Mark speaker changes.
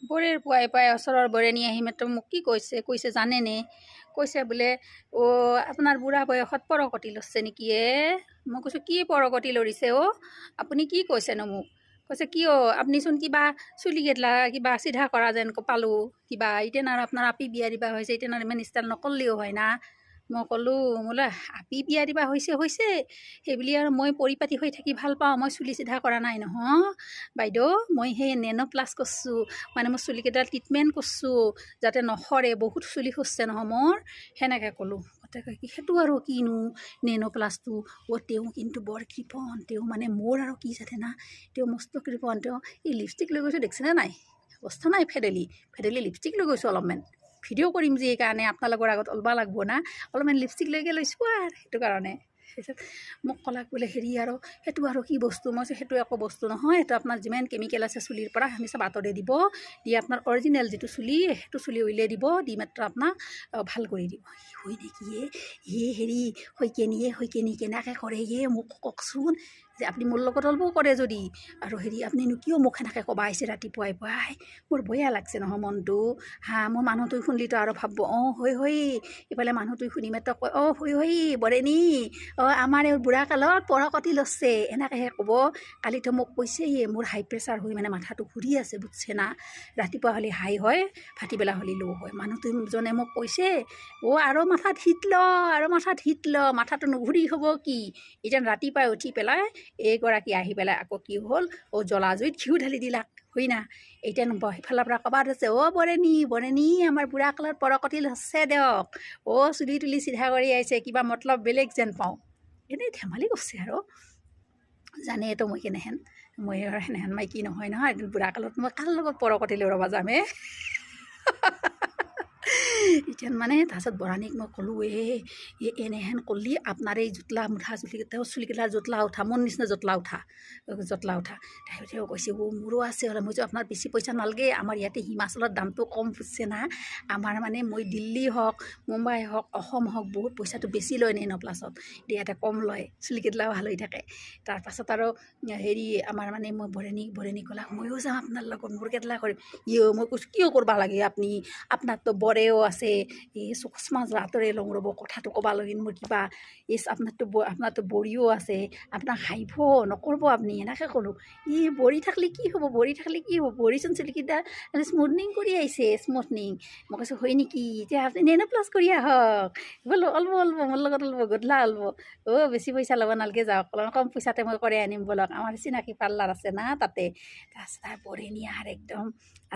Speaker 1: বৰেৰ পুৱাই পুৱাই ওচৰৰ বৰেনী আহি মাত্ৰ মোক কি কৈছে জানেনে? কৈছে বোলে আপোনাৰ বুঢ়া বয়সত পৰকটি লৰিছে নেকি মই কৈছোঁ কি পৰকটি লৰিছে আপুনি কি কৈছেনো মোক? কৈছে কিয় আপুনিচোন কিবা চুলি কেটলা কিবা চিধা কৰা যেন পালোঁ কিবা ইতেন আৰু আপোনাৰ আপি বিয়া দিবা হৈছে ইতেন আৰু ইমান ষ্টাইল নকৰলেও হয় না। মই ক'লোঁ বোলে আপি বিয়া দিবা হৈছে সেইবুলি আৰু মই পৰিপাটি হৈ থাকি ভাল পাওঁ। মই চুলি চিধা কৰা নাই নহয় বাইদেউ, মই সেই নেনো প্লাছ কৰছোঁ, মানে মোৰ চুলিকেইডাল ট্ৰিটমেণ্ট কৰছোঁ যাতে নসৰে, বহুত চুলি সৰছে নহয় মোৰ, সেনেকৈ ক'লোঁ। গতিকে কি সেইটো আৰু কিনো নেনো প্লাছটো তেওঁ কিন্তু বৰ কৃপণ, তেওঁ মানে মোৰ আৰু কি যাতে না তেওঁ মস্ত কৃপণ। তেওঁ এই লিপষ্টিক লৈ গৈছোঁ দেখিছেনে নাই? অৱস্থা নাই ফেডেলি লিপষ্টিক লৈ গৈছোঁ অলপমান ভিডিঅ' কৰিম যে এইকাৰণে আপোনালোকৰ আগত ওলবা লাগব না, অলপমান লিপষ্টিক লৈকে লৈছোঁ আৰু সেইটো কাৰণে। তাৰপিছত মোক ক'লাক বোলে হেৰি আৰু সেইটো আৰু কি বস্তু? মই কৈছোঁ সেইটো একো বস্তু নহয়, সেইটো আপোনাৰ যিমান কেমিকেল আছে চুলিৰ পৰা আমি চব আঁতৰাই দিব, দি আপোনাৰ অৰিজিনেল যিটো চুলি সেইটো চুলি উলিয়াই দিব, দি মাত্ৰ আপোনাক ভাল কৰি দিব। হয় নেকি হেৰি হৈকেনি কেনেকৈ কৰে মোক কওকচোন, যে আপুনি মোৰ লগত অলপো কৰে যদি, আৰু হেৰি আপুনিনো কিয় মোক সেনেকৈ ক'বা আহিছে ৰাতিপুৱাই পুৱাই? মোৰ বেয়া লাগছে নহয় মনটো মোৰ মানুহটোৱে শুনিলেতো আৰু ভাবব হয় ইফালে মানুহটোৱে শুনি মাত্ৰ কয় হয় বৰেনী আমাৰ এই বুঢ়া কালত পৰকটি লৰছে এনেকৈহে ক'ব। কালিতো মোক কৈছে মোৰ হাই প্ৰেছাৰ হৈ মানে মাথাটো ঘূৰি আছে বুজছে না, ৰাতিপুৱা হ'লে হাই হয় ভাটিবেলা হ'লে ল' হয়। মানুহটোজনে মোক কৈছে আৰু মাথাত হিট ল মাথাটো নুঘূৰি হ'ব কি? এতিয়া ৰাতিপুৱাই উঠি পেলাই এইগৰাকী আহি পেলাই আকৌ কি হ'ল জ্বলা জুইত ঘিউ ঢালি দিলাক হয় না। এতিয়া সিফালৰ পৰা ক'বাত আছে বৰেনী আমাৰ বুঢ়া কালত পৰকটি লৰছে দিয়ক, চুলি তুলি চিধা কৰি আহিছে, কিবা মতলব বেলেগ যেন পাওঁ। এনেই ধেমালি কৰিছে আৰু জানেতো মই কেনেহেন, মই আৰু সেনেহেন মাইকী নহয় এদিন বুঢ়া কালত মই কাৰ লগত পৰকটি লৰাব যামে এতিয়া মানে তাৰপিছত বৰানীক মই ক'লোঁ এনেহেন ক'লি আপোনাৰ এই জোতলা মুঠা চুলিকেইটা জোতলা উঠা মোৰ নিচিনা জোতলা উঠা তেওঁ কৈছে মোৰো আছে হ'লে মই আপোনাৰ বেছি পইচা নালাগে, আমাৰ ইয়াতে হিমাচলত দামটো কম বুজছে না, আমাৰ মানে মই দিল্লী হওক মুম্বাই হওক অসম হওক বহুত পইচাটো বেছি লয় নেনো প্লাছত, ইয়াতে কম লয় চুলিকেইটাও ভাল হৈ থাকে। তাৰপাছত আৰু হেৰি আমাৰ মানে মই বৰেনী ক'লাক ময়ো যাম আপোনাৰ লগত, মোৰ কেটলা কৰিম মই কৈছোঁ কিয় কৰিব লাগে আপুনি, আপোনাৰতো বৰেও আছে চচমা আঁতৰাই লওঁ ৰ'ব কথাটো ক'বা লাগিন মোৰ কিবা আপোনাৰতো বৰিও আছে, আপোনাক হাঁহিব নকৰিব আপুনি এনেকৈ ক'লোঁ। বৰি থাকলি কি হ'ব বৰিচোন চুলিকেইটা স্মুথনিং কৰি আহিছে স্মুথনিং। মই কৈছোঁ হয় নেকি, এতিয়া আপুনি নেনো প্লাছ কৰি আহক বোলো অলব মোৰ লগত গধূলা বেছি পইচা ল'ব নালাগে যাওক, কম পইচাতে মই কৰি আনিম বলক, আমাৰ চিনাকি পাৰ্লাৰ আছে না তাতে। তাৰপিছত আৰু বৰেনী আৰু একদম